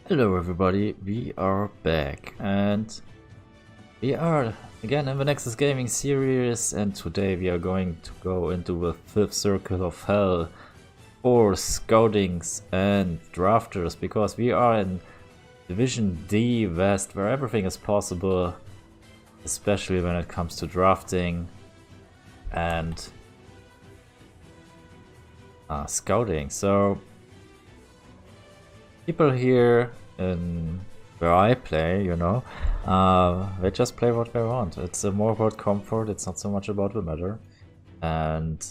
Hello everybody, we are back and we are again in the Nexus Gaming series, and today we are going to go into the fifth circle of hell for scoutings and drafters, because we are in Division D West where everything is possible, especially when it comes to drafting and scouting. So people here in where I play, they just play what they want. It's more about comfort, it's not so much about the meta. And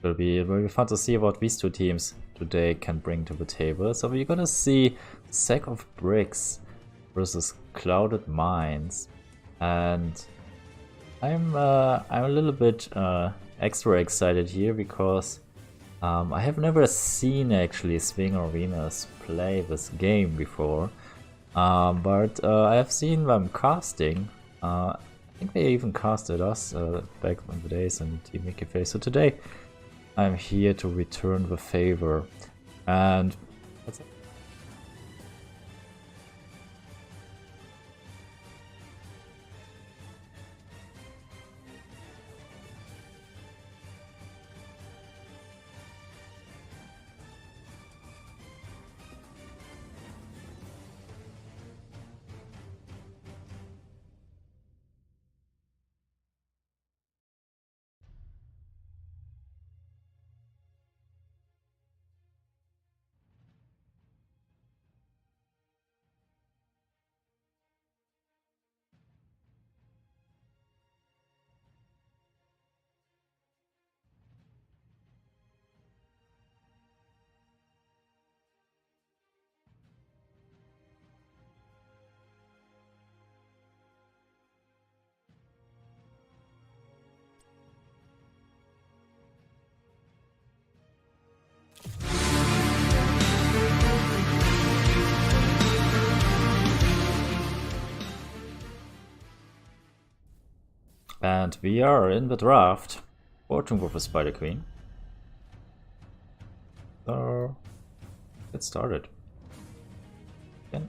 it will be fun to see what these two teams today can bring to the table. So we're gonna see Sack of Bricks versus Clouded Mines. And I'm a little bit extra excited here because I have never seen actually Swing Arenas play this game before, but I have seen them casting. I think they even casted us back in the days in Team Mickey Face. So today I'm here to return the favor, and let's And we are in the draft for Tomb of the Spider Queen. So get started. Again,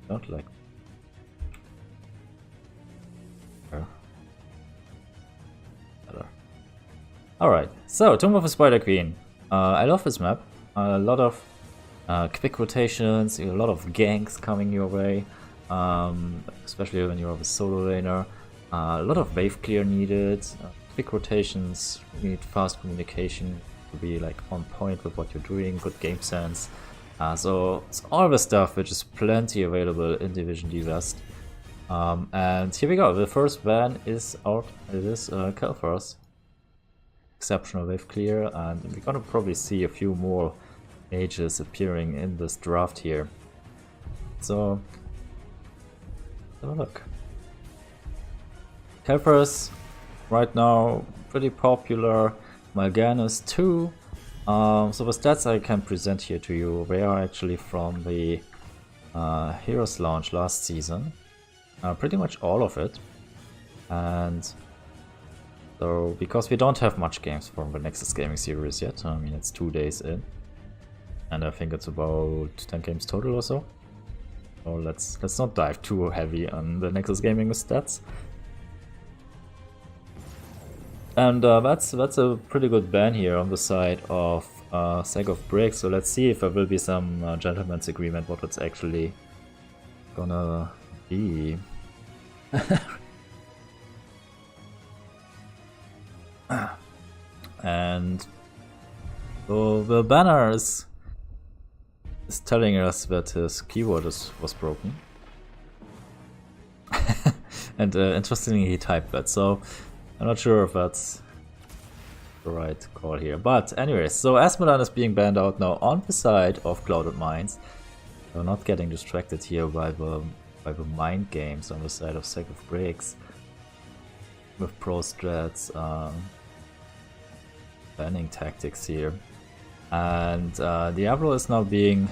don't like. Alright, so Tomb of the Spider Queen. I love this map. A lot of quick rotations, a lot of ganks coming your way. Especially when you're a solo laner. A lot of wave clear needed, quick rotations, you need fast communication to be like on point with what you're doing, good game sense. So it's all the stuff which is plenty available in Division D West. And here we go, the first ban is out, it is Kel'Thuz's. Exceptional wave clear, and we're gonna probably see a few more mages appearing in this draft here. So have a look. Kel'Thuz right now pretty popular. Mal'Ganis too. So the stats I can present here to you, they are actually from the Heroes launch last season. Pretty much all of it. And so because we don't have much games from the Nexus Gaming series yet, I mean it's 2 days in. And I think it's about 10 games total or so. So let's not dive too heavy on the Nexus Gaming stats. And that's a pretty good ban here on the side of Sack of Bricks. So let's see if there will be some gentleman's agreement what it's actually gonna be. And so the banner is telling us that his keyboard was broken. And interestingly he typed that, so I'm not sure if that's the right call here. But anyways, so Asmodan is being banned out now on the side of Clouded Mines. So not getting distracted here by the mind games on the side of Sack of Bricks. With pro strats, banning tactics here. And Diablo is now being.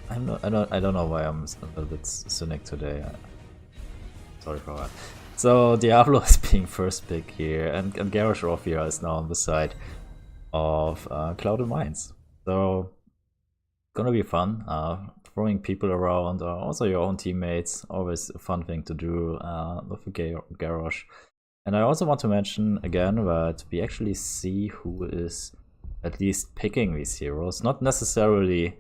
I don't know why I'm a little bit cynic today. Sorry for that. So Diablo is being first pick here, and Garrosh Rothira is now on the side of Clouded Mines. So Gonna be fun. Throwing people around, also your own teammates, always a fun thing to do with a garage. And I also want to mention again that we actually see who is at least picking these heroes, not necessarily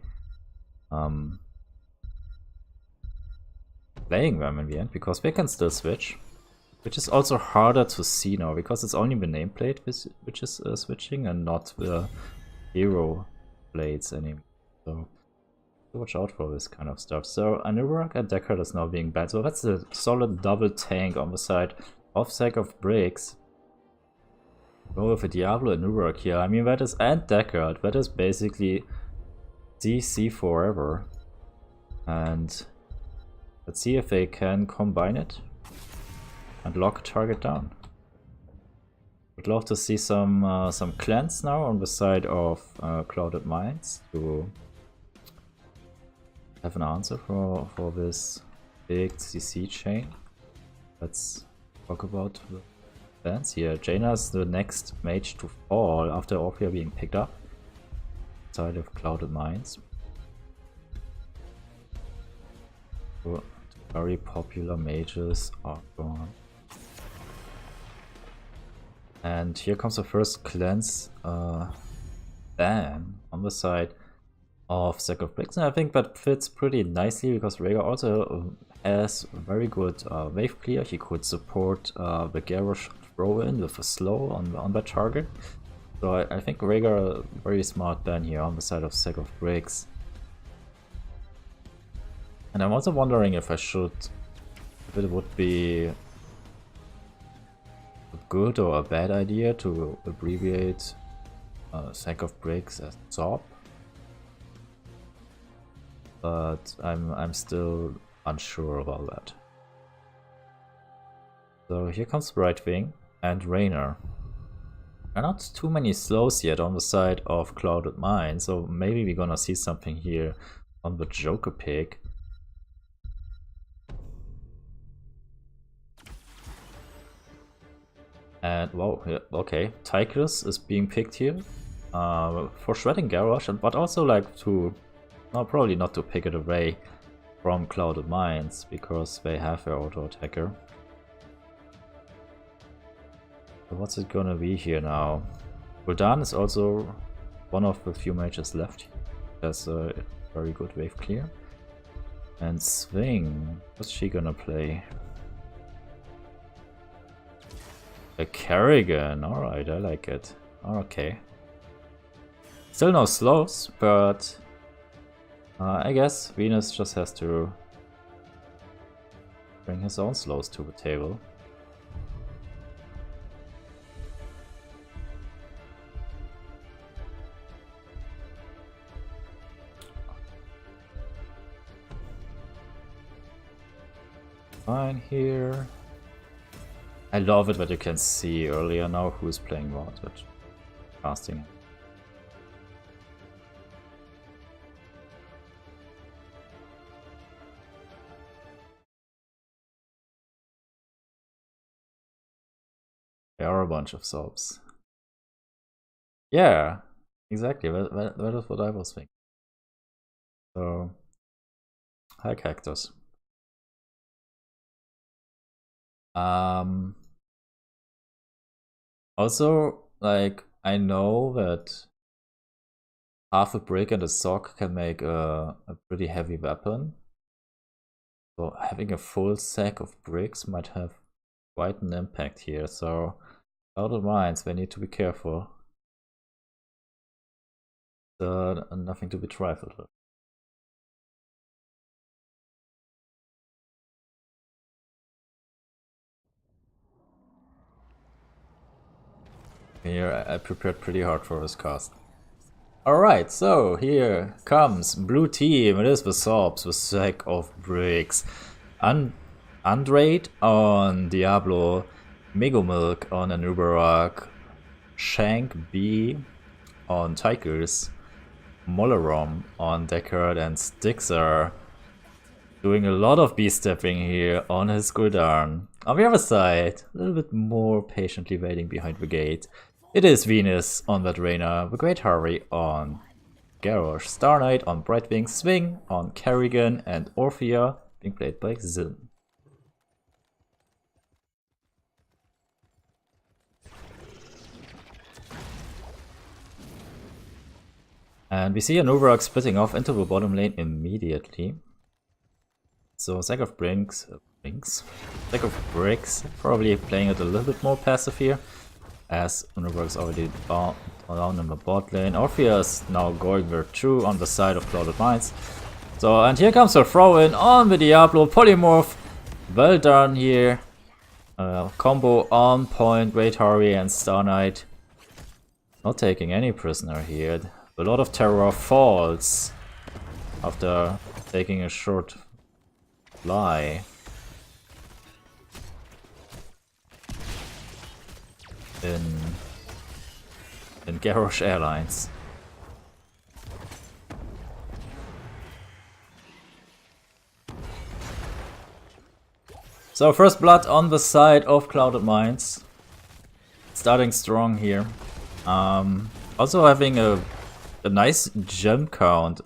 playing them in the end, because they can still switch, which is also harder to see now, because it's only the nameplate which is switching and not the hero blades anymore. So watch out for this kind of stuff. So Anurak and Deckard is now being banned, so that's a solid double tank on the side of Sack of Bricks. Go with a Diablo and Anurak here. I mean, that is, and Deckard, that is basically CC forever. And let's see if they can combine it and lock target down. Would love to see some cleanse now on the side of Clouded Minds to have an answer for this big CC chain. Let's talk about the plans here. Jaina's the next mage to fall after Orphea being picked up. Side of Clouded Minds. So, very popular mages are gone. And here comes the first cleanse ban on the side of Sack of Bricks, and I think that fits pretty nicely because Rhaegar also has very good wave clear. He could support the Garrosh throw in with a slow on that target. So I think Rhaegar, very smart ban here on the side of Sack of Bricks. And I'm also wondering if it would be a good or a bad idea to abbreviate Sack of Bricks as SOP. But I'm still unsure about that. So here comes Right Wing and Raynor. There are not too many slows yet on the side of Clouded Mind, so maybe we're gonna see something here on the Joker pick. And wow, yeah, okay, Tigris is being picked here for shredding Garrosh, but also like to, no, probably not to pick it away from Clouded Minds because they have their auto attacker. So what's it gonna be here now? Gul'dan is also one of the few mages left. Has a very good wave clear. And Swing, what's she gonna play? A Kerrigan, alright, I like it. Okay. Still no slows, but I guess Venus just has to bring his own slows to the table. Fine here. I love it that you can see earlier now who's playing what, but casting. There are a bunch of subs. Yeah, exactly. That is what I was thinking. So, hi Cactus. Also, like, I know that half a brick and a sock can make a pretty heavy weapon. So having a full sack of bricks might have quite an impact here. So Clouded Minds, they need to be careful. Nothing to be trifled with. Here I prepared pretty hard for this cast. Alright, so here comes blue team. It is the Sobs, the Sack of Bricks. Andrade on Diablo, Megomilk on Anubarak, Shank B on Tigers, Molarom on Deckard, and Stixer doing a lot of B-stepping here on his Gul'dan. On the other side, a little bit more patiently waiting behind the gate. It is Venus on that Raynor, the Great Harry on Garrosh. Star Knight on Brightwing, Swing on Kerrigan, and Orphea being played by Zin. And we see a Nuvarak splitting off into the bottom lane immediately. So Sack of Bricks, probably playing it a little bit more passive here, as Nuvarak is already down in the bot lane. Orphea is now going there too on the side of Clouded Mines. So, and here comes a throw in on the Diablo Polymorph. Well done here. Combo on point, Great Hurry and Star Knight. Not taking any prisoner here. A lot of terror falls after taking a short fly. In Garrosh Airlines. So first blood on the side of Clouded Mines. Starting strong here. Also having a nice gem count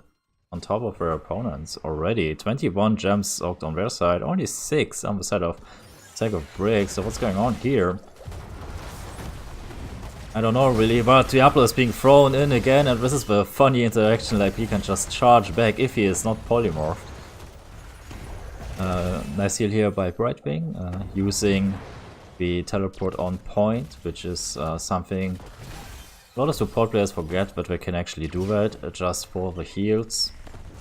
on top of their opponents already. 21 gems soaked on their side, only 6 on the side of Sack of Bricks. So what's going on here? I don't know really, but Diablo is being thrown in again, and this is the funny interaction, like he can just charge back if he is not polymorphed. Nice heal here by Brightwing, using the teleport on point, which is something a lot of support players forget, but they can actually do that just for the heals.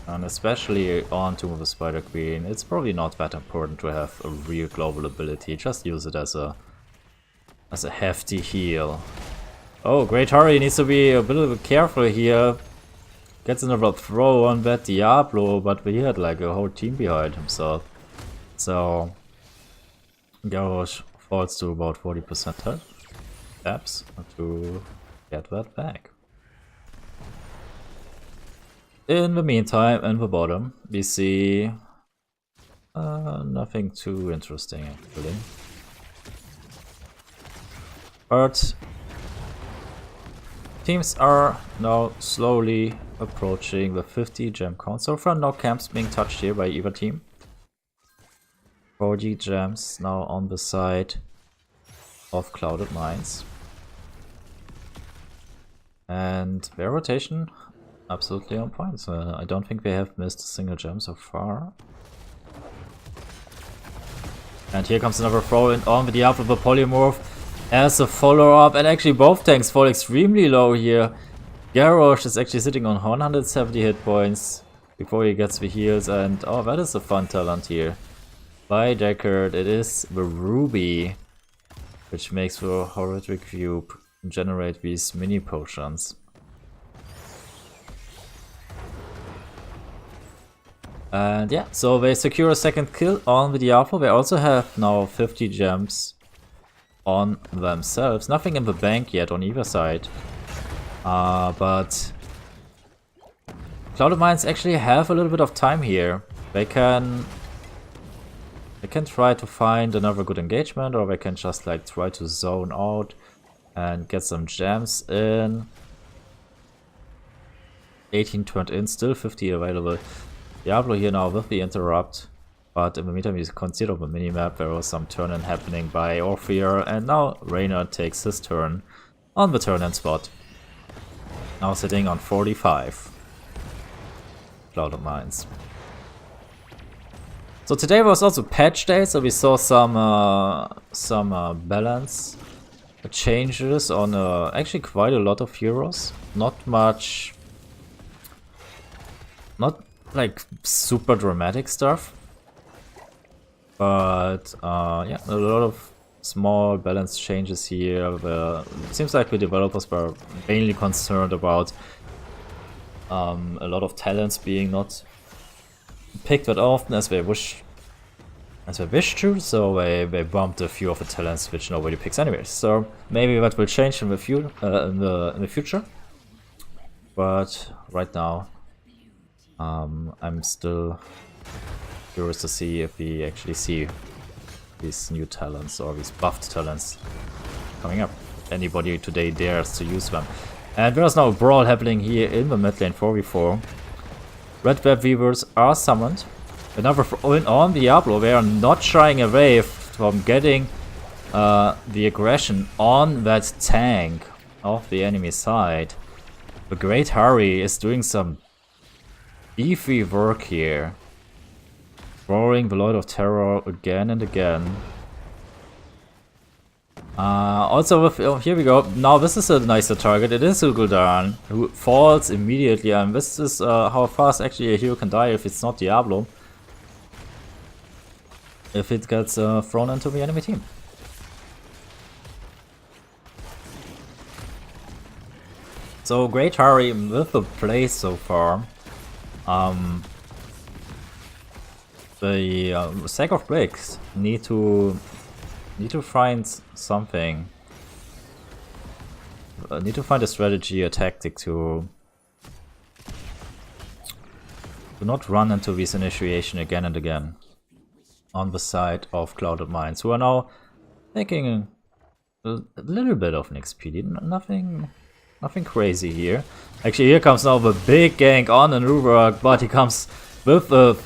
And especially on Tomb of the Spider Queen, it's probably not that important to have a real global ability, just use it as a hefty heal. Oh, Great Hurry needs to be a little bit careful here. Gets another throw on that Diablo, but he had like a whole team behind himself. So Garrosh falls to about 40% health. Taps to get that back. In the meantime, in the bottom, we see nothing too interesting actually. But teams are now slowly approaching the 50 gem count. So far no camps being touched here by either team. 40 gems now on the side of Clouded Mines. And their rotation absolutely on point. So I don't think they have missed a single gem so far. And here comes another throw in on the Diablo the Polymorph as a follow-up, and actually both tanks fall extremely low here. Garrosh is actually sitting on 170 hit points before he gets the heals, and oh, that is a fun talent here. By Deckard, it is the Ruby, which makes the Horrific Cube generate these mini potions. And yeah, so they secure a second kill on the Diablo. They also have now 50 gems on themselves. Nothing in the bank yet on either side. But Clouded Mines actually have a little bit of time here. They can try to find another good engagement, or they can just like try to zone out and get some gems in. 18 turned in, still 50 available. Diablo here now with the interrupt. But in the meantime, you consider the minimap, there was some turn-in happening by Orphea, and now Reynard takes his turn on the turn-in spot. Now sitting on 45. Clouded Mines. So today was also patch day, so we saw some balance changes on actually quite a lot of heroes. Not much, not like super dramatic stuff. But yeah, a lot of small balance changes here. It seems like the developers were mainly concerned about a lot of talents being not picked that often as they wish to, so they bumped a few of the talents which nobody picks anyways. So maybe that will change in the future. But right now, I'm still curious to see if we actually see these new talents or these buffed talents coming up. Anybody today dares to use them. And there's now a brawl happening here in the mid lane 4v4. Red Web Weavers are summoned. Another on Diablo, they are not shying away from getting the aggression on that tank of the enemy side. The Great Harry is doing some beefy work here. Roaring the Lord of Terror again and again. Also, with, here we go. Now this is a nicer target. It is Gul'dan, who falls immediately, and this is how fast actually a hero can die if it's not Diablo. If it gets thrown into the enemy team. So Great Harry with the play so far. The Sack of Bricks need to find something. Need to find a strategy, a tactic to not run into this initiation again and again on the side of Clouded Minds, who are now taking a little bit of an XP. Nothing crazy here. Actually, here comes now the big gank on Anubrak, but he comes with a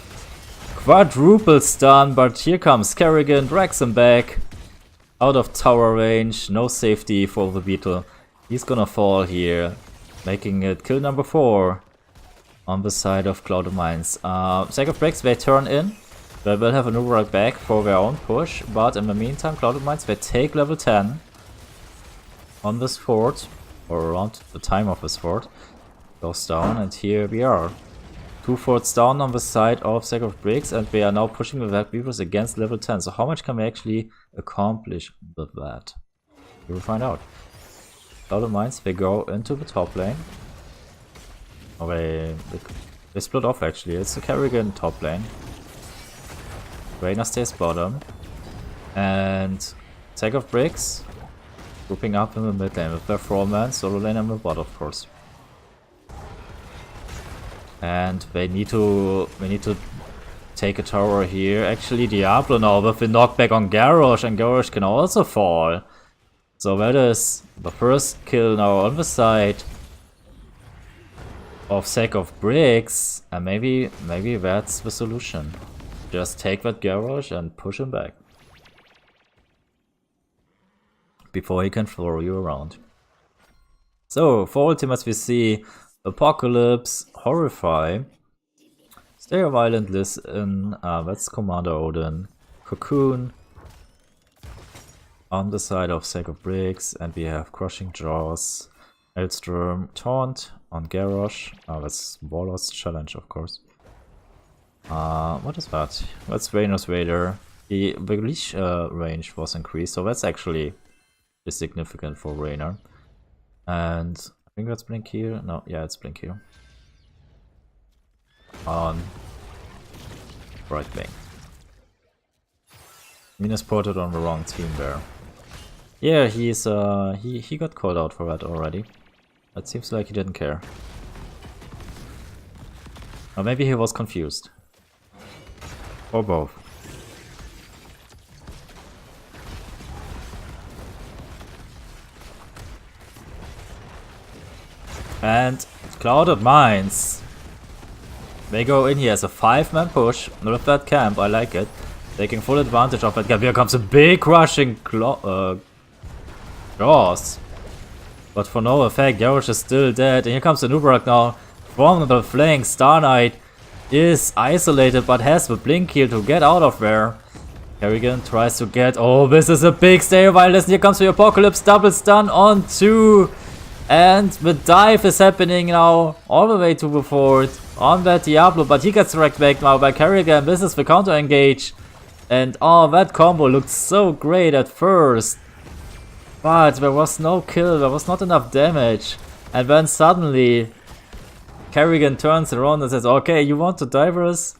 quadruple stun, but here comes Kerrigan, drags him back. Out of tower range, no safety for the Beetle. He's gonna fall here, making it kill number 4 on the side of Clouded Minds. Sack of Bricks, they turn in. They will have an Uberak back for their own push, but in the meantime, Clouded Minds, they take level 10 on this fort, or around the time of this fort. Goes down, and here we are. 2 forts down on the side of Sack of Bricks, and we are now pushing the Web Weavers against level 10. So how much can we actually accomplish with that? We will find out. Clouded Minds, they go into the top lane. Oh, they split off actually. It's the Kerrigan top lane. Reyna stays bottom. And Sack of Bricks grouping up in the mid lane with their 4-man solo lane and the bot, of course. And we need to take a tower here. Actually, Diablo now with the knockback on Garrosh, and Garrosh can also fall. So that is the first kill now on the side of Sack of Bricks, and maybe that's the solution. Just take that Garrosh and push him back before he can throw you around. So for ultimates we see Apocalypse, Horrify, Stay Violent, Listen, that's Commander Odin, Cocoon on the side of Sack of Bricks, and we have Crushing Jaws, Elstrom, Taunt on Garrosh, that's Warlord's Challenge of course. What is that? That's Reyna's Raider. The leash range was increased, so that's actually significant for Reyna. And I think that's Blink here. No, yeah, it's Blink here. On right wing. Minas ported on the wrong team there. Yeah, he's he got called out for that already. It seems like he didn't care. Or maybe he was confused. Or both. And Clouded Minds, they go in here as a 5-man push with that camp. I like it. Taking full advantage of that camp. Here comes a big crushing Jaws. But for no effect, Garrosh is still dead. And here comes the Nubrak now from the flank. Star Knight is isolated but has the blink heal to get out of there. Kerrigan tries to get... Oh, this is a big stay of violence. Here comes the Apocalypse. Double stun on 2. And the dive is happening now all the way to the fort on that Diablo, but he gets wrecked back now by Kerrigan. This is the counter engage. And oh, that combo looked so great at first. But there was no kill, there was not enough damage. And then suddenly Kerrigan turns around and says, okay, you want to dive us?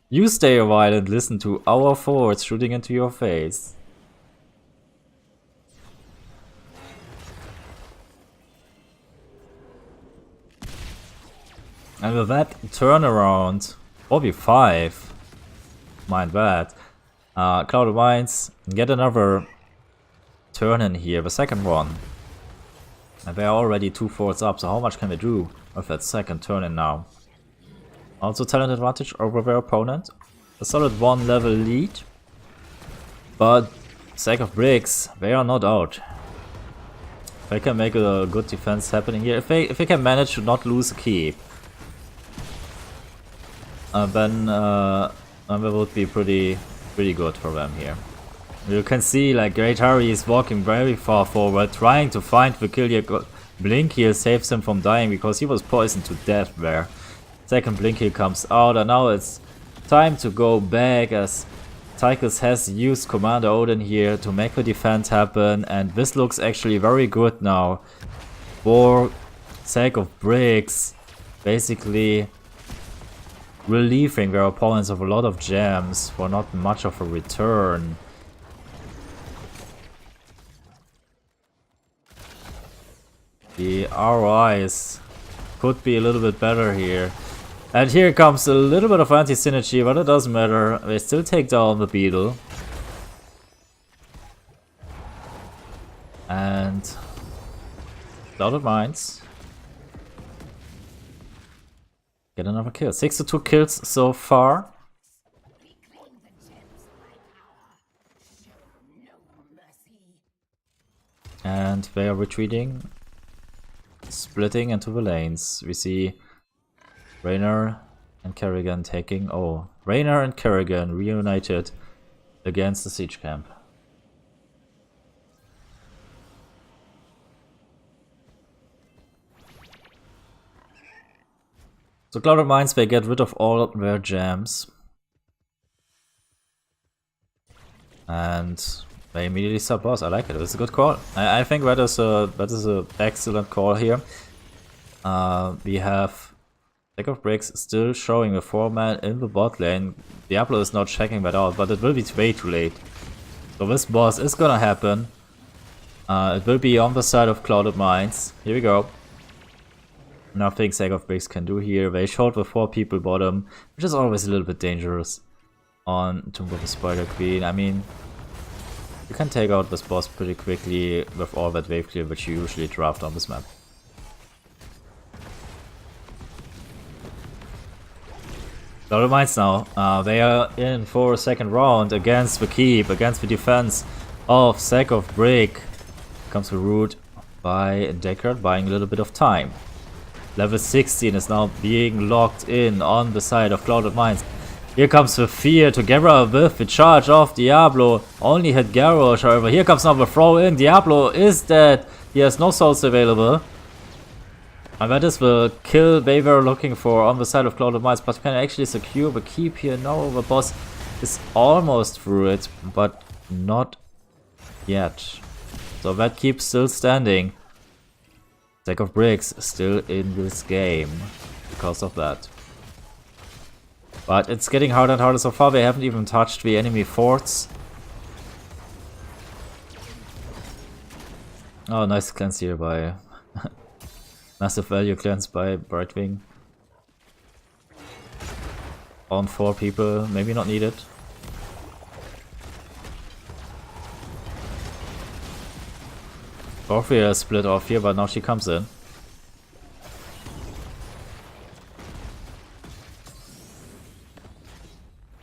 You stay a while and listen to our forts shooting into your face. And with that turnaround, OB5, mind that, Clouded Minds get another turn in here, the second one. And they are already 2 forts up, so how much can they do with that second turn in now? Also talent advantage over their opponent. A solid 1 level lead. But Sack of Bricks, they are not out. They can make a good defense happening here. If they can manage to not lose a keep, then that would be pretty good for them here. You can see like Great Harry is walking very far forward, trying to find the kill here. Blink here saves him from dying because he was poisoned to death there. Second blink here comes out, and now it's time to go back as Tychus has used Commander Odin here to make the defense happen, and this looks actually very good now for Sack of Bricks, basically relieving their opponents of a lot of gems for not much of a return. The ROIs could be a little bit better here. And here comes a little bit of anti-synergy, but it doesn't matter. They still take down the beetle. And Clouded Mines get another kill. 62 kills so far. And they are retreating, splitting into the lanes. We see Raynor and Kerrigan taking... Oh, Raynor and Kerrigan reunited against the siege camp. So Clouded Mines, they get rid of all their gems. And they immediately sub boss. I like it. It's a good call. I think that is a excellent call here. We have Sack of Bricks still showing a 4-man in the bot lane. Diablo is not checking that out, but it will be way too late. So this boss is gonna happen. It will be on the side of Clouded Mines. Here we go. Nothing Sack of Bricks can do here. They showed with 4 people bottom, which is always a little bit dangerous on Tomb of the Spider Queen. I mean, you can take out this boss pretty quickly with all that wave clear which you usually draft on this map. Clouded Mines now. They are in for a second round against the keep, against the defense of Sack of Brick. Comes the root by Deckard, buying a little bit of time. Level 16 is now being locked in on the side of Clouded Mines. Here comes the fear together with the charge of Diablo. Only hit Garrosh, however. Here comes now the throw in. Diablo is dead. He has no souls available. And that is the kill they were looking for on the side of Clouded Mines. But can actually secure the keep here. No, the boss is almost through it, but not yet. So that keeps still standing. Sack of Bricks still in this game because of that. But it's getting harder and harder so far. They haven't even touched the enemy forts. Oh, nice cleanse here by... Massive value cleanse by Brightwing. On 4 people, maybe not needed. Orphea split off here, but now she comes in.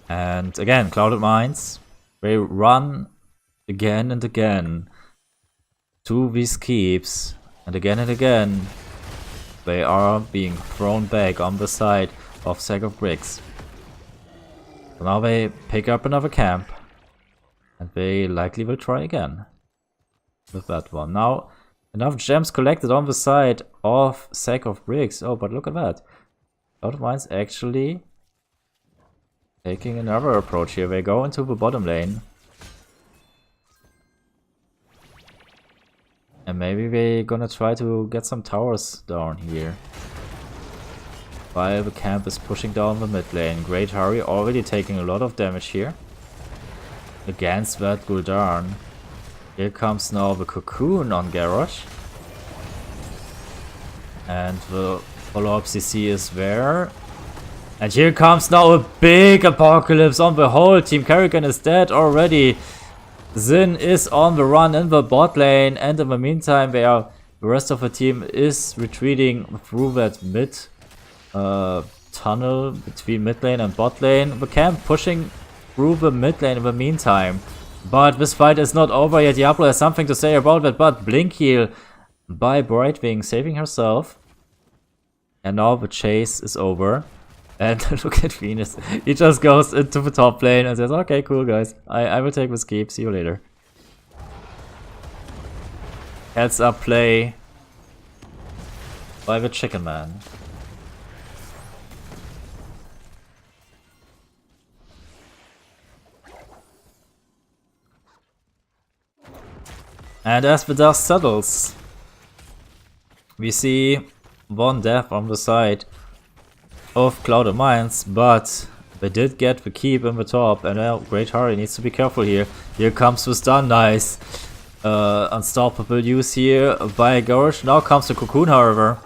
And again, Clouded Mines, they run again and again to these keeps, and again they are being thrown back on the side of Sack of Bricks. So now they pick up another camp, and they likely will try again with that one. Now, enough gems collected on the side of Sack of Bricks. Oh, but look at that. Clouded Mines actually taking another approach here. They go into the bottom lane. And maybe they're gonna try to get some towers down here. While the camp is pushing down the mid lane. Great Harry already taking a lot of damage here against that Gul'dan. Here comes now the Cocoon on Garrosh. And the follow-up CC is there. And here comes now a big apocalypse on the whole team. Kerrigan is dead already. Xin is on the run in the bot lane, and in the meantime they are The rest of the team is retreating through that mid tunnel between mid lane and bot lane. The camp pushing through the mid lane in the meantime. But this fight is not over yet. Diablo has something to say about that, but blink heal by Brightwing, saving herself. And now the chase is over. And look at Venus. He just goes into the top lane and says, okay, cool guys. I will take this keep. See you later. Heads up play by the chicken man. And as the dust settles, we see one death on the side of Clouded Mines, but they did get the keep in the top, and Great Harry needs to be careful here. Here comes the stun, nice. Unstoppable use here by Gorosh. Now comes the Cocoon, however.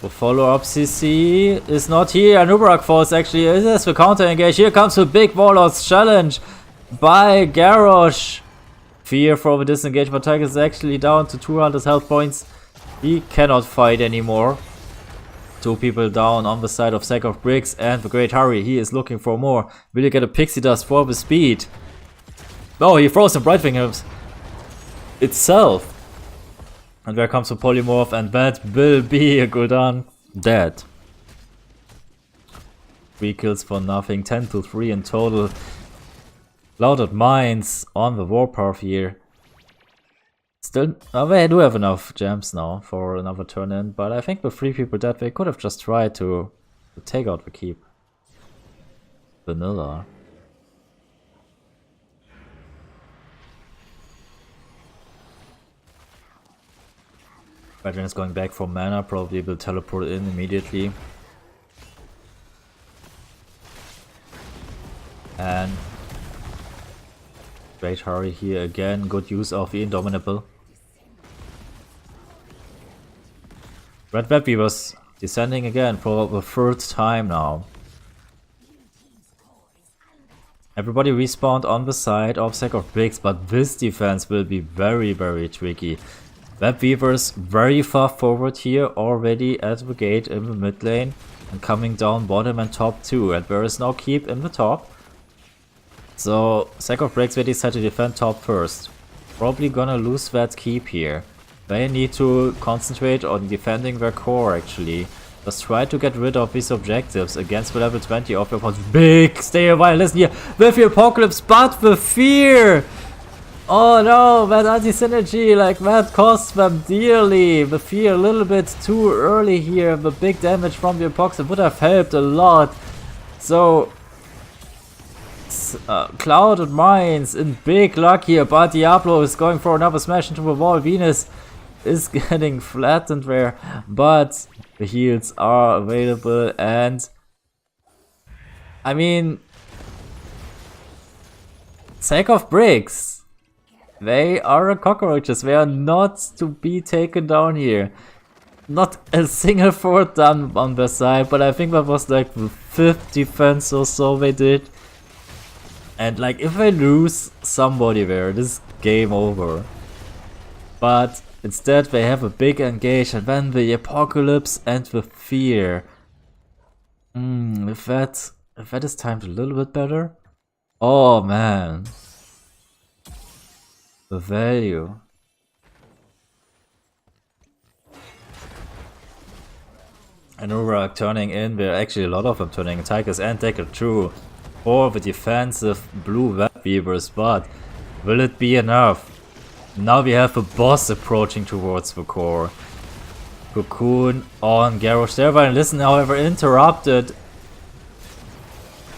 The follow-up CC is not here. Anubarak falls actually. It is the counter engage. Here comes the big Warlord's challenge by Garrosh. Fear for the disengage, but Tiger is actually down to 200 health points. He cannot fight anymore. Two people down on the side of Sack of Bricks and the Great Harry. He is looking for more. Will he get a Pixie Dust for the speed? Oh, he throws some Brightwing itself. And there comes the Polymorph, and that will be a Gul'dan dead. 3 kills for nothing, 10 to 3 in total. Clouded Mines on the warpath here. Still, they do have enough gems now for another turn in, but I think with 3 people dead, they could have just tried to take out the keep. Vanilla. Veteran is going back for mana, probably will teleport in immediately. And Great Harry here again, good use of the Indomitable. Red Web Weavers descending again for the 3rd time now. Everybody respawned on the side of Sack of Bricks, but this defense will be very, very tricky. Web Weavers very far forward here, already at the gate in the mid lane, and coming down bottom and top too, and there is no keep in the top. So Sack of Bricks, they decide to defend top first. Probably gonna lose that keep here. They need to concentrate on defending their core actually. Just try to get rid of these objectives against the level 20 of your opponent. Big stay a while, listen here, with the Apocalypse, but the fear! Oh no, that anti-synergy, like that costs them dearly. The fear a little bit too early here. The big damage from the Apocalypse would have helped a lot. So Clouded Mines in big luck here, but Diablo is going for another smash into the wall. Venus is getting flattened there, but the heals are available, and I mean, Sack of Bricks, they are cockroaches. They are not to be taken down here. Not a single fort done on their side, but I think that was like the 5th defense or so they did. And like, if they lose somebody there, this is game over. But instead they have a big engage, and then the Apocalypse and the fear. If that is timed a little bit better. Oh man. The value. And Urak turning in, there are actually a lot of them turning in. Tigers and Decker True for the defensive blue Web Weavers, but will it be enough? Now we have a boss approaching towards the core. Cocoon on Garrosh. Thereby listen, however, interrupted.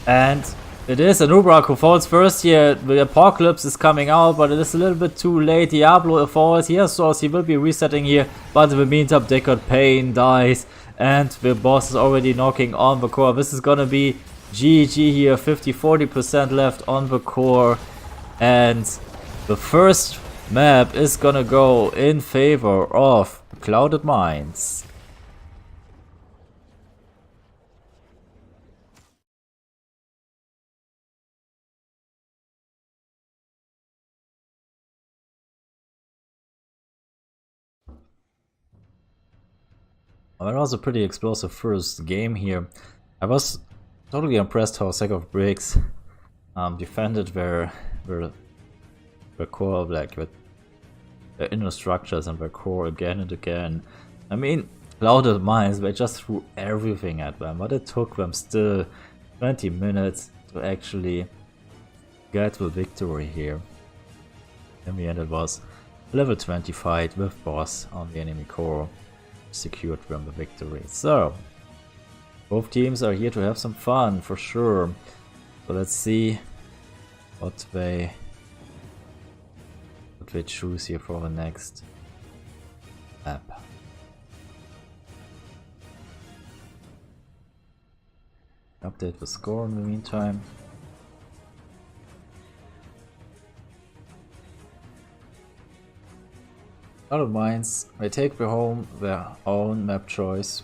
And it is Anubrak who falls first here. The Apocalypse is coming out, but it is a little bit too late. Diablo falls. He has Source. He will be resetting here. But in the meantime, Deckard Payne dies. And the boss is already knocking on the core. This is gonna be GG here. 50-40% left on the core. And the first map is gonna go in favor of Clouded Mines. It was a pretty explosive first game here. I was totally impressed how Sack of Bricks defended their core, like with their inner structures and their core again and again. I mean, Clouded Minds, they just threw everything at them, but it took them still 20 minutes to actually get the victory here. In the end, it was a level 20 fight with boss on the enemy core, secured them the victory. So, both teams are here to have some fun for sure. So let's see what they choose here for the next map. Update the score in the meantime. Clouded Minds, they take home their own map choice.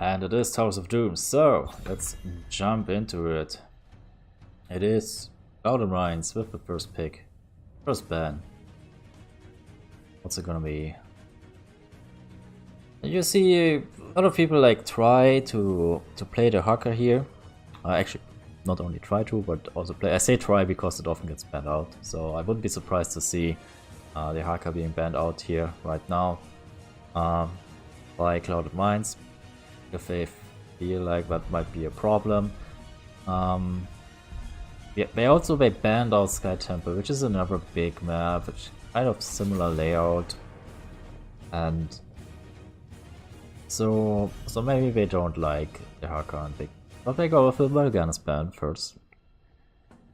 And it is Towers of Doom, so let's jump into it. It is Clouded Minds with the first pick. First ban. What's it gonna be? You see a lot of people like try to play the Hacker here. Actually, not only try to, but also play. I say try because it often gets banned out, so I wouldn't be surprised to see the Hacker being banned out here right now by Clouded Minds. If they feel like that might be a problem. Yeah, they banned out Sky Temple, which is another big map, which kind of similar layout, and so maybe they don't like the Hakan big, but they go with the Mal'Ganis ban first,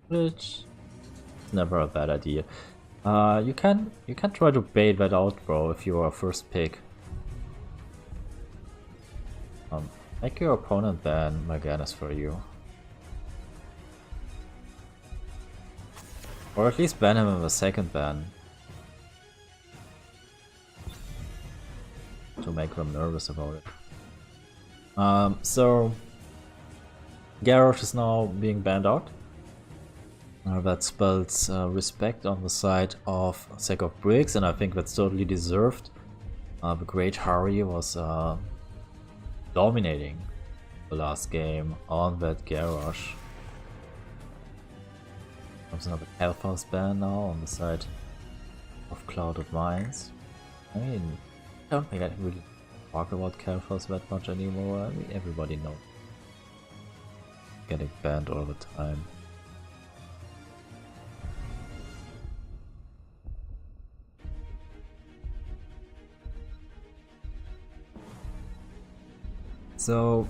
which is never a bad idea. You can try to bait that out, bro, if you are first pick. Make your opponent ban Mal'Ganis for you. Or at least ban him in the second ban. To make them nervous about it. So Garrosh is now being banned out. That spells respect on the side of Sack of Bricks, and I think that's totally deserved. The Great Hari was dominating the last game on that Garrosh. Comes another Hellfire ban now on the side of Clouded Mines. I mean, I don't think I really talk about Hellfires that much anymore. I mean, everybody knows. Getting banned all the time. So,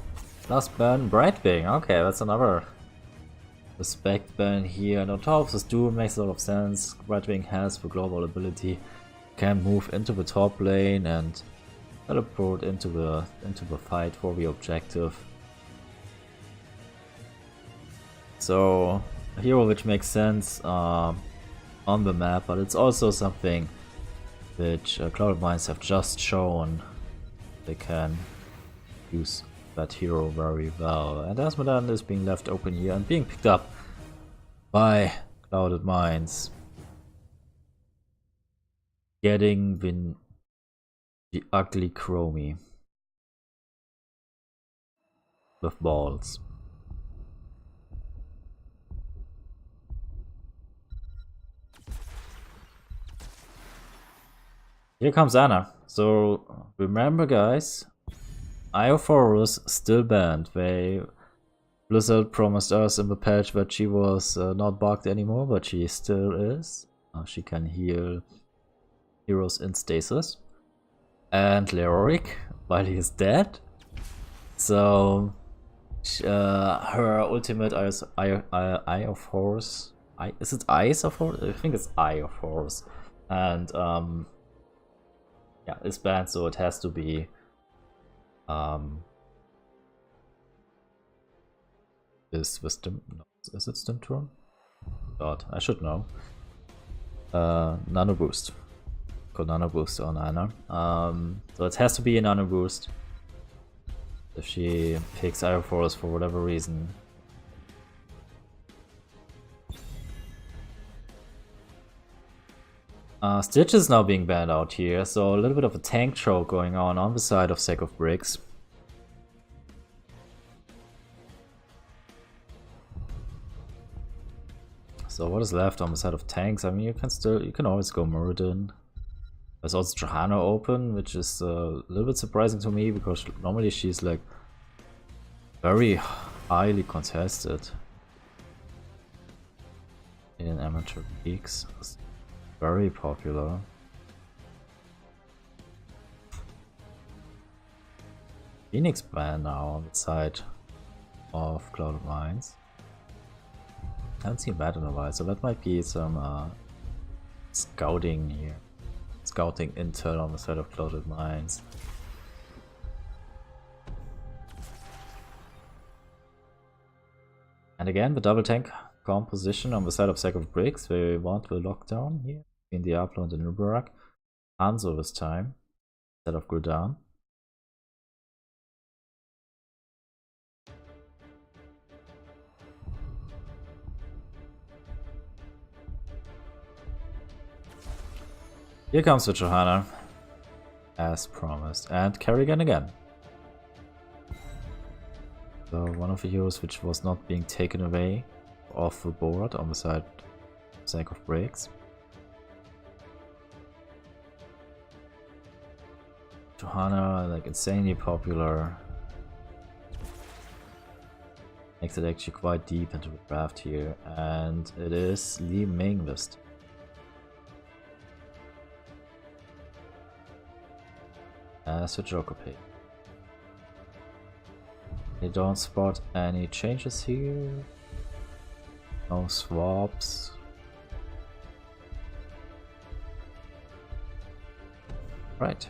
last ban, Brightwing. Okay, that's another respect ban here. And on top of this duel makes a lot of sense. Brightwing has the global ability, can move into the top lane and teleport into the fight for the objective. So, a hero which makes sense on the map, but it's also something which Clouded Mines have just shown they can use that hero very well. And Asmodan is being left open here and being picked up by Clouded Mines. Getting the ugly Chromie with balls. Here comes Anna. So remember, guys, Iophorus still banned. Blizzard promised us in the patch that she was not bugged anymore, but she still is. She can heal heroes in stasis. And Leoric, while he is dead. So her ultimate Eye of Horus. Is it Eyes of Horus? I think it's Eye of Horus. And yeah, it's banned, so it has to be is Wisdom? No, is it Stim Turn? God, I should know. Nano Boost. Got Nano Boost on Anna. So it has to be a Nano Boost. If she picks Iophorus for whatever reason. Stitch is now being banned out here, so a little bit of a tank choke going on the side of Sack of Bricks. So what is left on the side of tanks? I mean, you can always go Muradin. There's also Johanna open, which is a little bit surprising to me because normally she's like very highly contested in amateur leagues. It's very popular. Phoenix ban now on the side of Clouded Mines. I haven't seen that in a while, so that might be some scouting here. Scouting intel on the side of Clouded Mines. And again, the double tank composition on the side of Sack of Bricks. We want the lockdown here between Diablo and the Nurburak. Hanzo this time instead of Gul'dan. Here comes the Johanna, as promised, and Kerrigan again. So one of the heroes which was not being taken away off the board on the side of Sack of Bricks. Johanna, like insanely popular. Makes it actually quite deep into the draft here, and it is Li Ming list. As a Joker pick. I don't spot any changes here. No swaps. Right.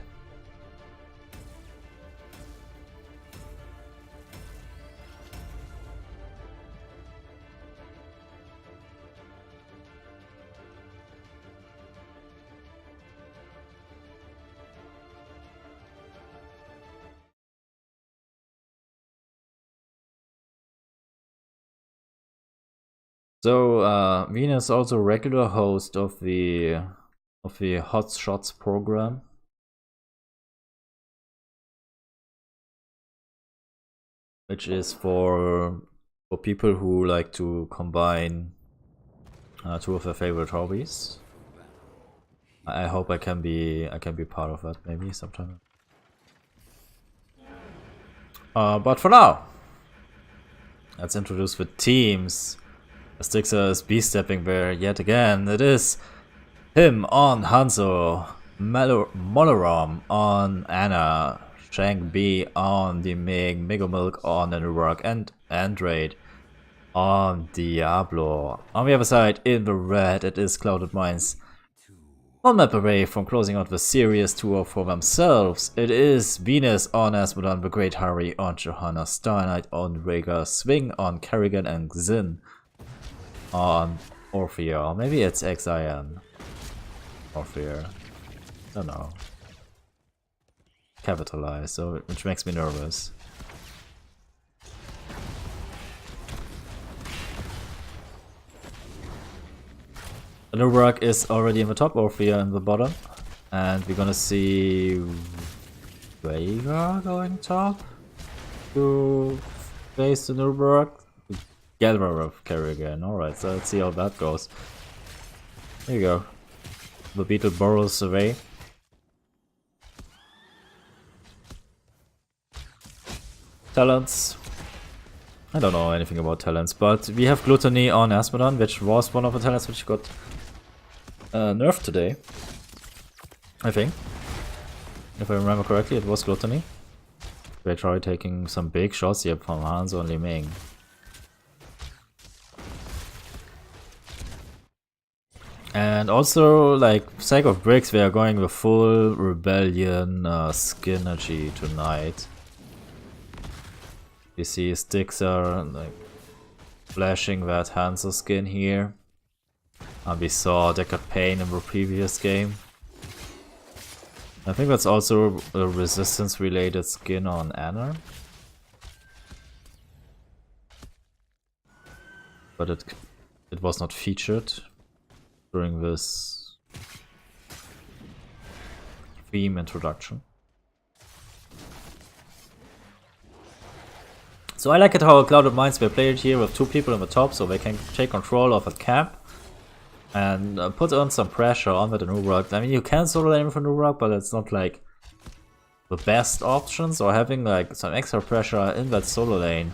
So Venus is also a regular host of the Hot Shots program. Which is for people who like to combine two of their favorite hobbies. I hope I can be part of that maybe sometime. But for now, let's introduce the teams. Stixer is B-stepping there yet again. It is him on Hanzo, Molaram on Anna, Shang B on the Mig, Milk on the Nurak, and Andrade on Diablo. On the other side, in the red, it is Clouded Minds. One map away from closing out the series tour for themselves, it is Venus on Asmodon, the Great Harry on Johanna, Starlight on Rhaegar, Swing on Kerrigan, and Xin on Orphea. Or maybe it's XIN. Orphea. Don't know. Capitalize, so which makes me nervous. The Nurak is already in the top, Orphea in the bottom, and we're gonna see Rhaegar going top to face the Nurak. Gather of Kerrigan. Alright, so let's see how that goes. There you go. The beetle burrows away. Talents. I don't know anything about talents, but we have Gluttony on Asmodon, which was one of the talents which got nerfed today. I think. If I remember correctly, it was Gluttony. We're trying taking some big shots here from Hanzo and Li Ming. And also, like, sake of bricks, we are going the full Rebellion Skinergy tonight. You see sticks are like flashing that Hanzo skin here. We saw Deckard Payne in the previous game. I think that's also a resistance related skin on Anna. But it was not featured during this theme introduction. So I like it how Clouded Minds were played here with two people in the top, so they can take control of a camp and put on some pressure on the Nurak. I mean, you can solo lane for Nurak, but it's not like the best option. So having like some extra pressure in that solo lane,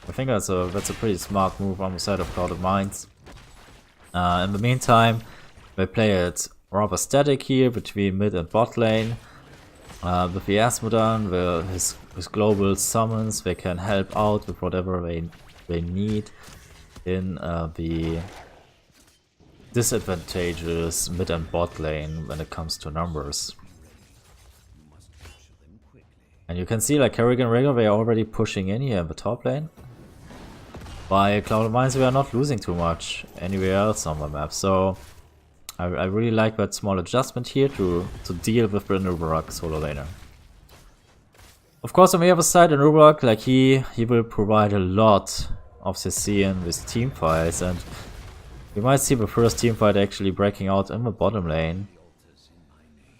I think that's a pretty smart move on the side of Clouded Minds. In the meantime, they play it rather static here between mid and bot lane. With the Asmodon, his global summons, they can help out with whatever they need in the disadvantageous mid and bot lane when it comes to numbers. And you can see like Kerrigan and Rhaegar, they are already pushing in here in the top lane. By Clouded Minds, we are not losing too much anywhere else on the map, so I really like that small adjustment here to deal with the Nurak solo laner. Of course, on the other side, the Nurak, like he will provide a lot of CC in this team fights, and we might see the first team fight actually breaking out in the bottom lane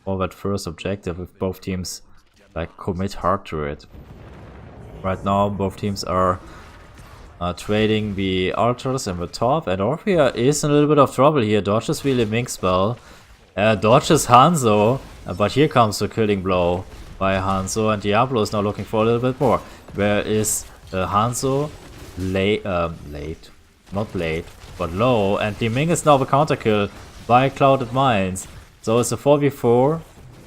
for that first objective if both teams like commit hard to it. Right now, both teams are trading the altars in the top, and Orphea is in a little bit of trouble here. Dodges the Li Ming spell, dodges Hanzo, but here comes the killing blow by Hanzo, and Diablo is now looking for a little bit more. Where is Hanzo? late, not late, but low, and Li Ming is now the counter kill by Clouded Minds. So it's a 4v4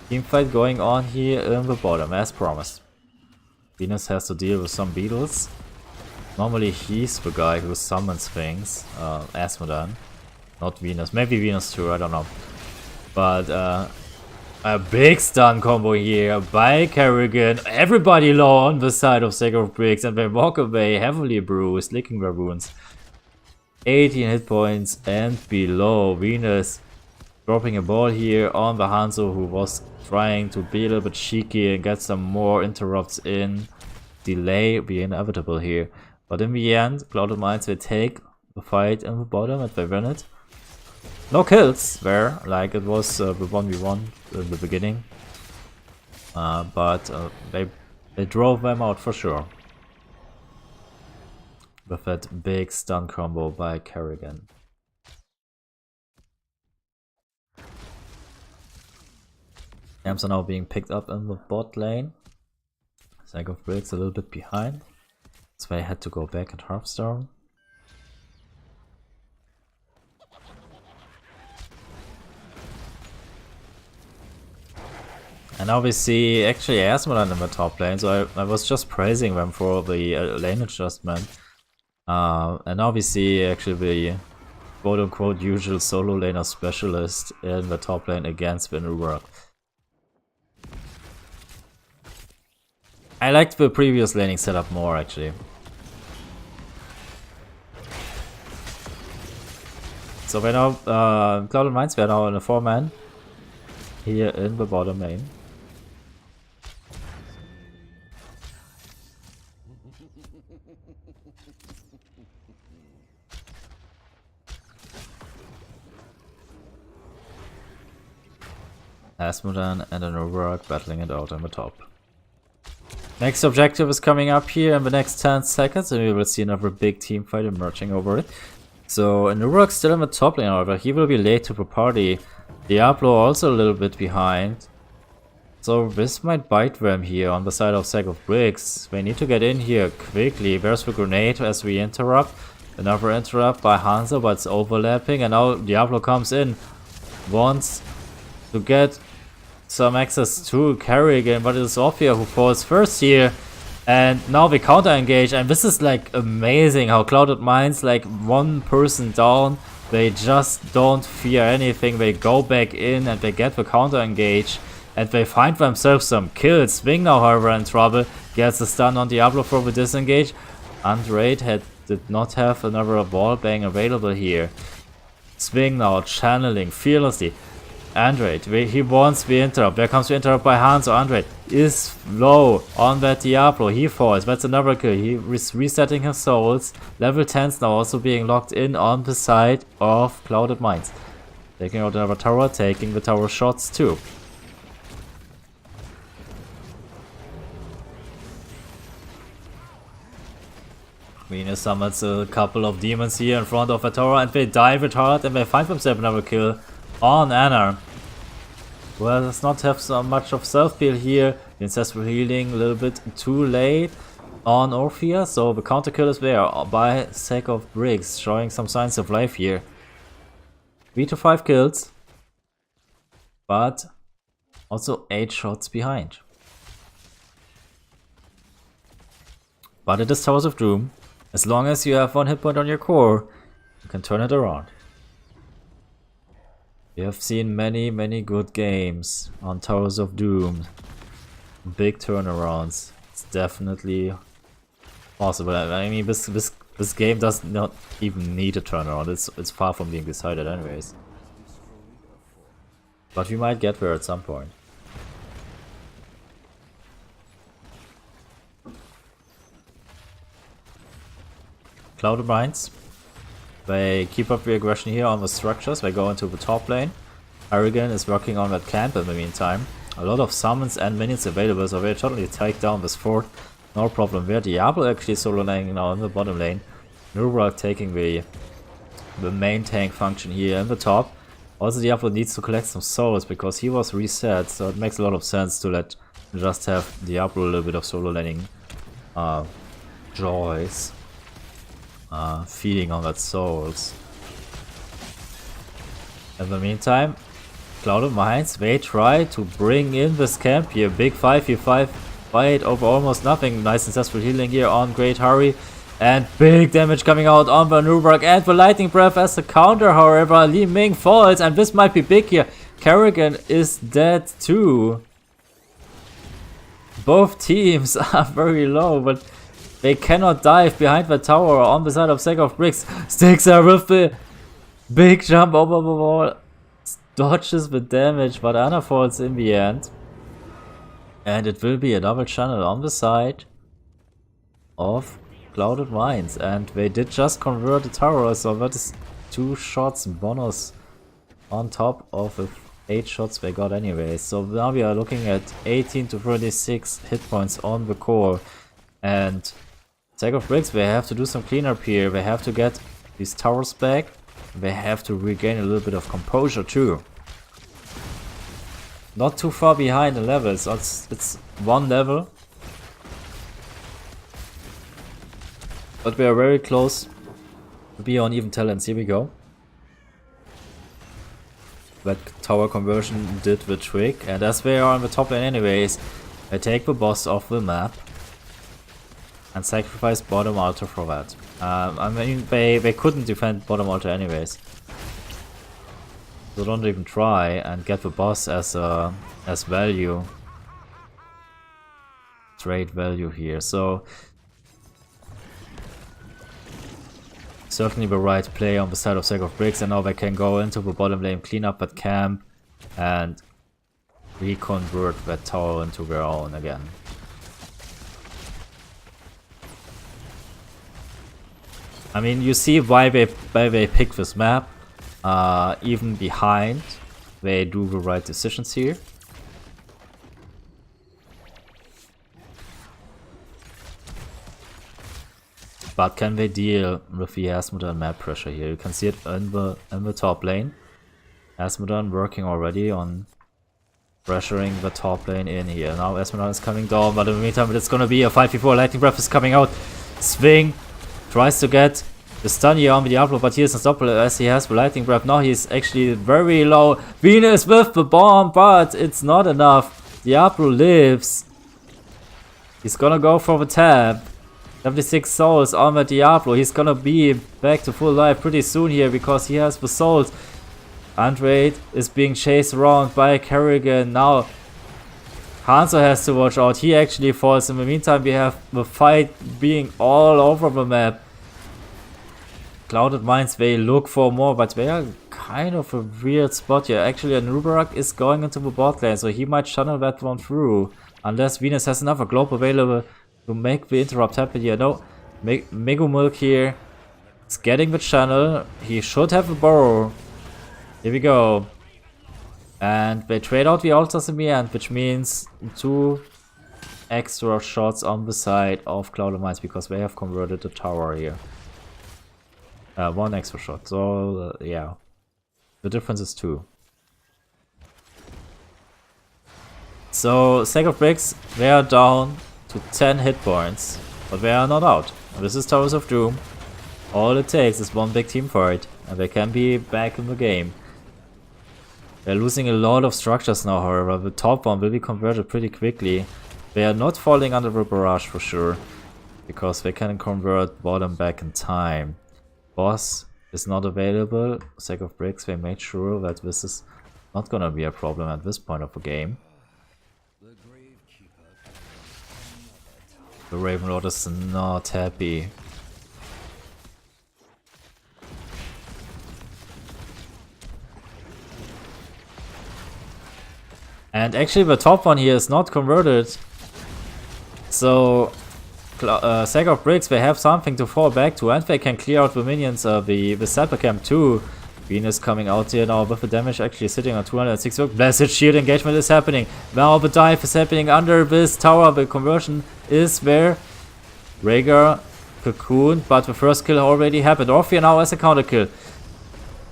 teamfight going on here in the bottom, as promised. Venus has to deal with some beetles. Normally he's the guy who summons things, Asmodan. Not Venus, maybe Venus too, I don't know. But a big stun combo here by Kerrigan. Everybody low on the side of Sacred Bricks, and they walk away heavily bruised, licking their wounds. 18 hit points and below. Venus dropping a ball here on the Hanzo, who was trying to be a little bit cheeky and get some more interrupts in. Delay be inevitable here. But in the end, Clouded Minds will take the fight in the bottom and they win it. No kills there, like it was the 1v1 in the beginning. But they drove them out for sure. With that big stun combo by Kerrigan. Camps are now being picked up in the bot lane. Sack of Bricks a little bit behind. So they had to go back at Hearthstone. And now we see actually Asmodan in the top lane, so I was just praising them for the lane adjustment. And now we see actually the quote-unquote usual solo laner specialist in the top lane against the Nurak. I liked the previous laning setup more actually. So we're now, Clouded Minds, we're now in a 4-man here in the bottom lane. Asmodan and an Nurak battling it out on the top. Next objective is coming up here in the next 10 seconds, and we will see another big team fight emerging over it. So Nurak still in the top lane, however, he will be late to the party. Diablo also a little bit behind. So this might bite them here on the side of Sack of Bricks. They need to get in here quickly. There's the grenade as we interrupt. Another interrupt by Hanzo, but it's overlapping, and now Diablo comes in. Wants to get some access to Kerrigan, but it's Sophia who falls first here. And now we counter engage, and this is like amazing how Clouded Minds, like one person down, they just don't fear anything. They go back in and they get the counter engage and they find themselves some kills. Swing now, however, in trouble, gets a stun on Diablo for the disengage. Andrade did not have another wall bang available here. Swing now, channeling fearlessly. Andrade, he wants the interrupt. There comes the interrupt by Hanzo. Andrade is low on that Diablo. He falls. That's another kill. He is resetting his souls. Level 10s now also being locked in on the side of Clouded Minds. Taking out another tower, taking the tower shots too. Venus summons a couple of demons here in front of the tower, and they dive it hard and they find themselves another kill on Anna. Well, does not have so much of self-heal here. The ancestral healing a little bit too late on Orphea, so the counter kill is there by Sack of Bricks, showing some signs of life here. 3 to 5 kills, but also 8 shots behind. But it is Towers of Doom. As long as you have 1 hit point on your core, you can turn it around. We have seen many good games on Towers of Doom. Big turnarounds. It's definitely possible. I mean, this game does not even need a turnaround. It's far from being decided anyways. But we might get there at some point. Clouded Minds. They keep up the aggression here on the structures. They go into the top lane. Kerrigan is working on that camp in the meantime. A lot of summons and minions available, so they totally take down this fort. No problem there. Diablo actually solo laning now in the bottom lane. Nurak taking the main tank function here in the top. Also Diablo needs to collect some souls because he was reset, so it makes a lot of sense to just have Diablo a little bit of solo laning joys. feeding on that souls. In the meantime, Clouded Mines, they try to bring in this camp here. Big 5v5 fight over almost nothing. Nice successful healing here on Great Hurry. And big damage coming out on the Nubrak and the Lightning Breath as a counter, however. Li Ming falls and this might be big here. Kerrigan is dead too. Both teams are very low, but they cannot dive behind the tower on the side of Sack of Bricks. Stixxer with the big jump over the wall. Dodges the damage, but Anna falls in the end. And it will be a double channel on the side of Clouded Mines. And they did just convert the tower, so that is 2 shots bonus on top of the 8 shots they got anyway. So now we are looking at 18 to 36 hit points on the core. And Sack of Bricks, they have to do some cleanup here. They have to get these towers back. They have to regain a little bit of composure too. Not too far behind the levels, it's 1 level. But we are very close to be on even talents. Here we go. That tower conversion did the trick, and as they are on the top lane anyways, they take the boss off the map and sacrifice bottom altar for that. I mean, they couldn't defend bottom altar anyways, so don't even try and get the boss as value, trade value here. So certainly the right play on the side of Sack of Bricks, and now they can go into the bottom lane, clean up that camp, and reconvert that tower into their own again. I mean, you see why they pick this map. Even behind, they do the right decisions here. But can they deal with the Asmodon map pressure here? You can see it in the top lane. Asmodon working already on pressuring the top lane in here. Now Asmodon is coming down, but in the meantime it's gonna be a 5v4. Lightning Breath is coming out. Swing tries to get the stun here on the Diablo, but he is unstoppable as he has the Lightning Breath. Now he's actually very low. Venus with the bomb, but it's not enough. Diablo lives. He's gonna go for the tab. 76 souls on the Diablo. He's gonna be back to full life pretty soon here because he has the souls. Andrade is being chased around by Kerrigan. Now Hanzo has to watch out. He actually falls. In the meantime, we have the fight being all over the map. Clouded Mines, they look for more, but they are kind of a weird spot here. Actually, a Nubarak is going into the bot lane, so he might channel that one through. Unless Venus has another globe available to make the interrupt happen here. No, Megumilk here is getting the channel. He should have a burrow. Here we go. And they trade out the altars in the end, which means 2 extra shots on the side of Clouded Mines because they have converted the tower here. 1 extra shot, so yeah. The difference is 2. So Sack of Bricks, they are down to 10 hit points, but they are not out. This is Towers of Doom. All it takes is 1 big team fight, and they can be back in the game. They're losing a lot of structures now, however. The top one will be converted pretty quickly. They are not falling under the barrage for sure, because they can convert bottom back in time. Boss is not available. Sack of Bricks, they made sure that this is not gonna be a problem at this point of the game. The Raven Lord is not happy. And actually the top one here is not converted. So Sack of Bricks, they have something to fall back to, and they can clear out the minions of the Sapper Camp too. Venus coming out here now with the damage actually sitting on 206. Blessed Shield engagement is happening. Now the dive is happening under this tower. The conversion is there. Rhaegar cocoon, but the first kill already happened. Orphea now as a counter kill.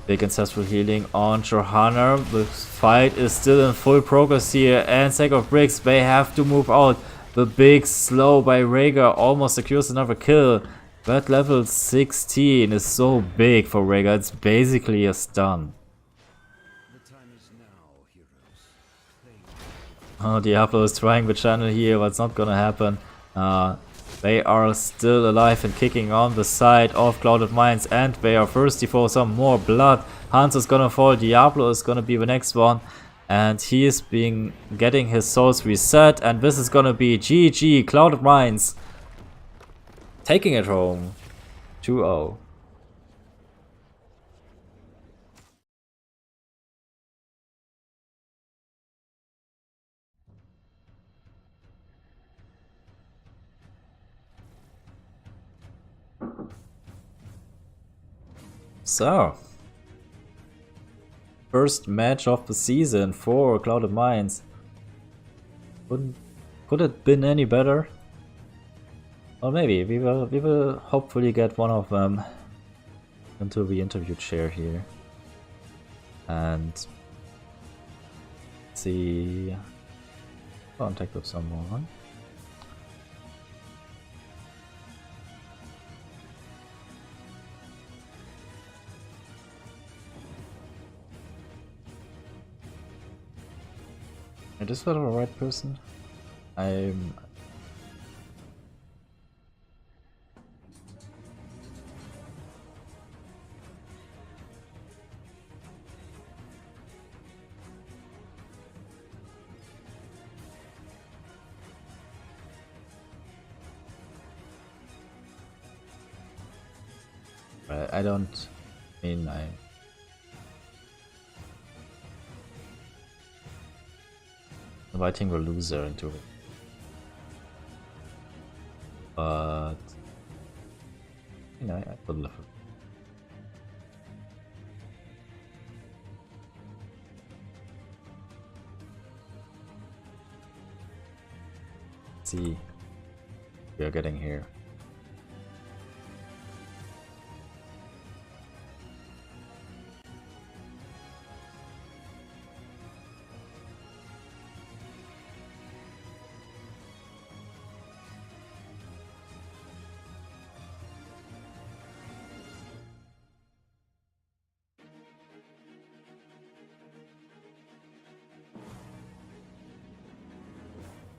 Big ancestral healing on Johanna. The fight is still in full progress here, and Sack of Bricks, they have to move out. The big slow by Rhaegar almost secures another kill. That level 16 is so big for Rhaegar, it's basically a stun. Oh, Diablo is trying the channel here, but it's not gonna happen. They are still alive and kicking on the side of Clouded Minds, and they are thirsty for some more blood. Hans is gonna fall, Diablo is gonna be the next one, and he is getting his souls reset, and this is gonna be GG, Clouded Minds taking it home, 2-0. So, first match of the season for Clouded Minds. Could it been any better? Or maybe we will hopefully get one of them into the interview chair here and see contact with someone. Is this the right person? I'm... I don't mean I... inviting the loser into it. But... you know, I could live with it. See, we are getting here.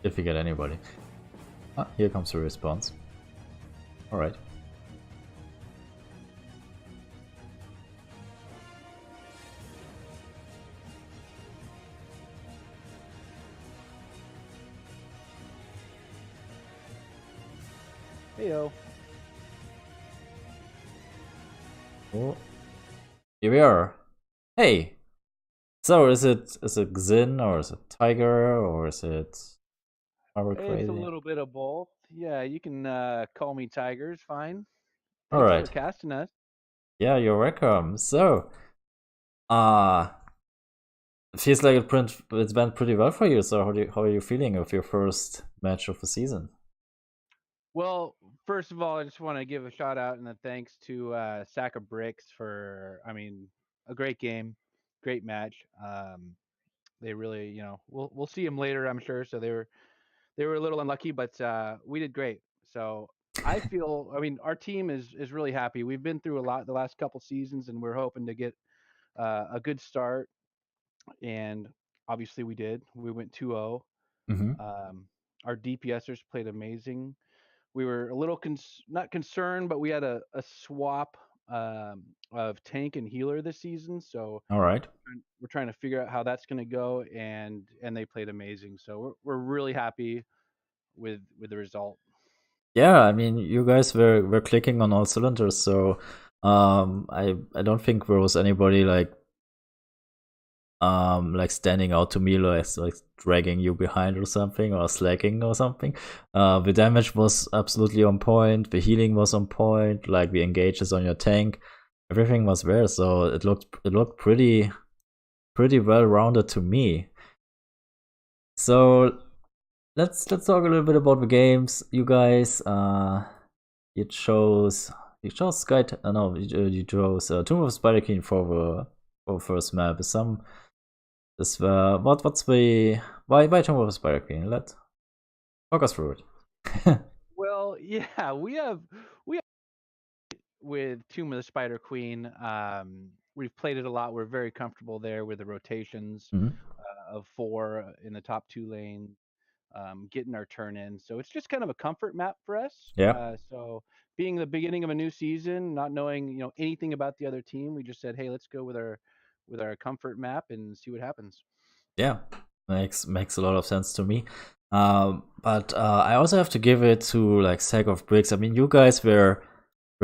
If we get anybody. Ah, here comes the response. Alright. Heyo. Oh. Here we are. Hey! So is it Xin or is it Tiger or is it... are we crazy? It's a little bit of both. Yeah, you can call me Tigers. Fine. Thanks Alright. for casting us. Yeah, you're welcome. So, it feels like it went pretty well for you. So how are you feeling with your first match of the season? Well, first of all, I just want to give a shout out and a thanks to Sack of Bricks for, a great game, great match. They really, we'll see them later, I'm sure. So they were a little unlucky, but we did great. So I feel, our team is really happy. We've been through a lot the last couple seasons, and we're hoping to get a good start. And obviously we did. We went 2-0. Mm-hmm. Our DPSers played amazing. We were a little not concerned, but we had a swap of tank and healer this season, so Alright. we're trying to figure out how that's going to go, and they played amazing. So we're really happy with the result. Yeah, I mean, you guys were clicking on all cylinders, so I don't think there was anybody like standing out to me, like dragging you behind or something, or slacking or something. The damage was absolutely on point, the healing was on point, like the engages on your tank, everything was there, so it looked pretty well rounded to me. So let's talk a little bit about the games, you guys. You chose Sky. No, you chose Tomb of Spider King for the first map. What's the why Tomb of Spider King? Let's talk us through it. Well, yeah, we have with Tomb of the Spider Queen. We've played it a lot. We're very comfortable there with the rotations Mhm. of four in the top two lanes, getting our turn in. So it's just kind of a comfort map for us. Yeah. So being the beginning of a new season, not knowing anything about the other team, we just said, hey, let's go with our comfort map and see what happens. Yeah, makes a lot of sense to me. But I also have to give it to like Sack of Bricks. I mean, you guys were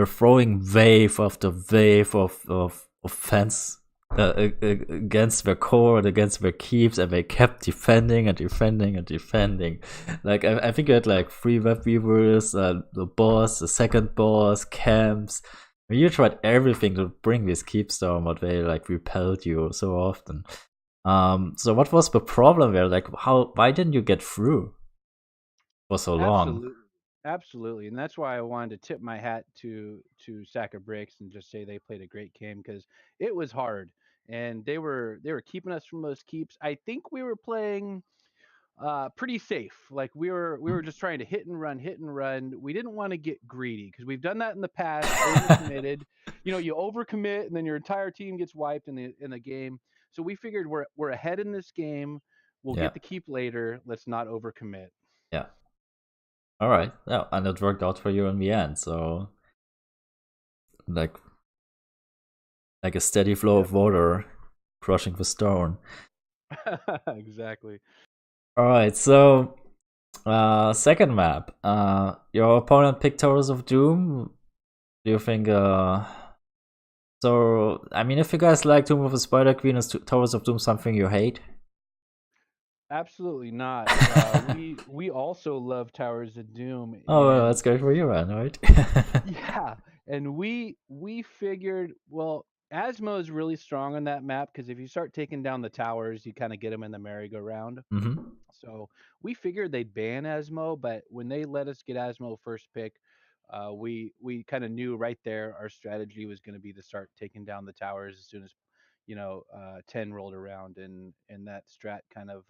throwing wave after wave of fence against their core and against their keeps, and they kept defending and defending and defending. Like I think you had like three web weavers, the boss, the second boss, camps. I mean, you tried everything to bring these keeps down, but they like repelled you so often. So what was the problem there? Like, why didn't you get through for so long? Absolutely. Absolutely. And that's why I wanted to tip my hat to Sack of Bricks and just say they played a great game because it was hard and they were keeping us from those keeps. I think we were playing pretty safe. Like we were just trying to hit and run, hit and run. We didn't want to get greedy because we've done that in the past, overcommitted. You overcommit and then your entire team gets wiped in the game. So we figured we're ahead in this game. We'll Yeah, get the keep later. Let's not overcommit. yeah. All right. Yeah, and it worked out for you in the end. So like a steady flow Yep. of water crushing the stone. Exactly. All right. So second map. Your opponent picked Towers of Doom. Do you think? So I mean, if you guys like Tomb of the Spider Queen, is Towers of Doom something you hate? Absolutely not. We also love Towers of Doom, Oh, well, and that's good for you, man, right? yeah, and we figured, well, Asmo is really strong on that map because if you start taking down the towers, you kind of get them in the merry-go-round. hmm So we figured they'd ban Asmo, but when they let us get Asmo first pick, we kind of knew right there our strategy was going to be to start taking down the towers as soon as 10 rolled around, and that strat kind of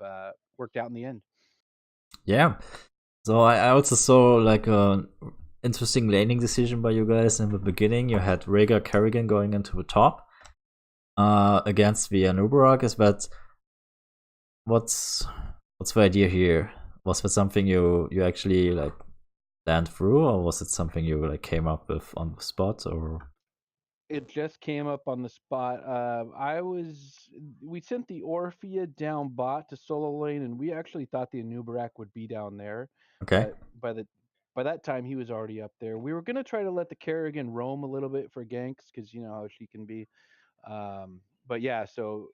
worked out in the end. Yeah. So I also saw like a interesting laning decision by you guys in the beginning. You had Rhaegar Kerrigan going into the top against the Anubarak. Is that what's what's the idea here? Was that something you actually like planned through, or was it something you like came up with on the spot? Or It just came up on the spot. We sent the Orphea down bot to solo lane, and we actually thought the Anubarak would be down there, okay, but by that time he was already up there. We were gonna try to let the Kerrigan roam a little bit for ganks because you know how she can be. But yeah, so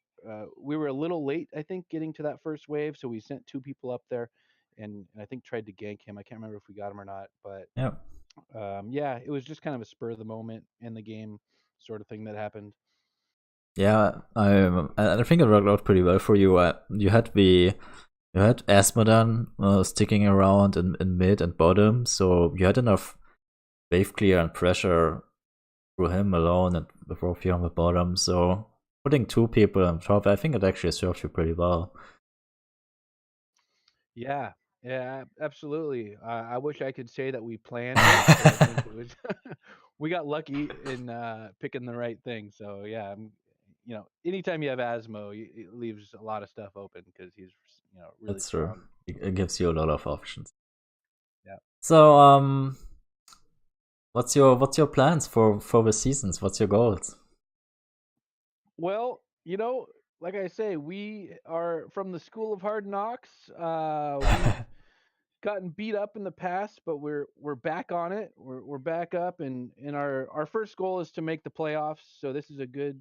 we were a little late, I think, getting to that first wave, so we sent two people up there, and I think tried to gank him. I can't remember if we got him or not, but yeah, yeah, it was just kind of a spur of the moment in the game sort of thing that happened. yeah. I think it worked out pretty well for you. You had Asmodan sticking around in mid and bottom, so you had enough wave clear and pressure through him alone and before fear on the bottom. So putting two people on top, I think it actually served you pretty well. Yeah, yeah, absolutely. I wish I could say that we planned it, but I think it was we got lucky in picking the right thing. So yeah, anytime you have Asmo, it leaves a lot of stuff open because he's really That's true. strong. It gives you a lot of options. Yeah. So what's your plans for the seasons? What's your goals? Well, like I say, we are from the School of Hard Knocks. We've gotten beat up in the past, but we're back on it. We're back up, and our first goal is to make the playoffs. So this is a good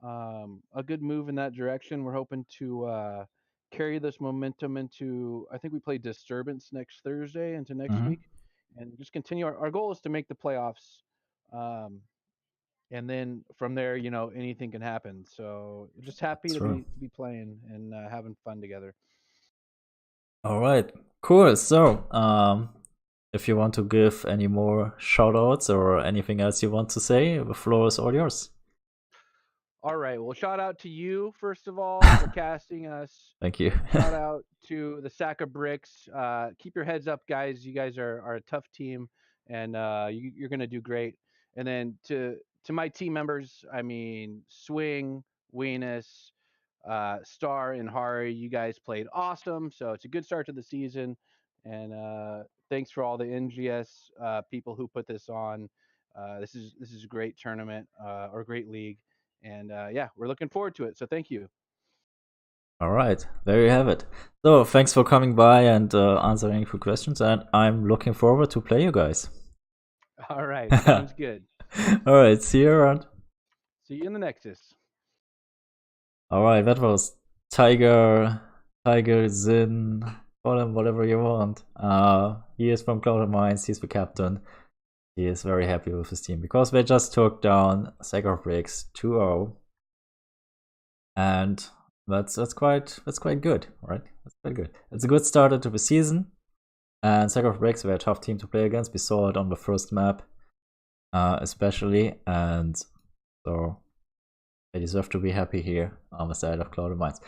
move in that direction. We're hoping to carry this momentum into. I think we play Disturbance next Thursday into next hmm week, and just continue. Our goal is to make the playoffs. Um, and then from there, anything can happen. So just happy That's to true. be playing and having fun together. All right, cool. So if you want to give any more shout outs or anything else you want to say, the floor is all yours. All right. Well, shout out to you first of all for casting us. Thank you. Shout out to the Sack of Bricks. Keep your heads up, guys. You guys are a tough team, and you're gonna do great. And then to my team members, I mean, Swing, Weenus, Star, and Hari, you guys played awesome. So it's a good start to the season. And thanks for all the NGS people who put this on. This is a great tournament or great league, and yeah, we're looking forward to it. So thank you. All right, there you have it. So thanks for coming by and answering a few questions, and I'm looking forward to play you guys. All right, sounds good. All right, see you around. See you in the Nexus. All right, that was Tiger Zin. Call him whatever you want. He is from Cloud Mines. He's the captain. He is very happy with his team because they just took down Sacred Breaks 2-0, and that's quite good, right? That's quite good. It's a good start into the season. And Sacred Breaks were a tough team to play against. We saw it on the first map, especially, and so they deserve to be happy here on the side of Cloud Mines.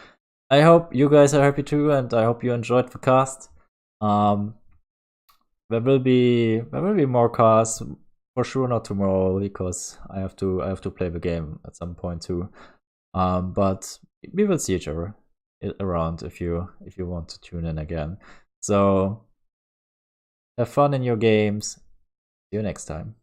I hope you guys are happy too, and I hope you enjoyed the cast. There will be more casts for sure, not tomorrow because I have to play the game at some point too. But we will see each other around if you want to tune in again. So have fun in your games. See you next time.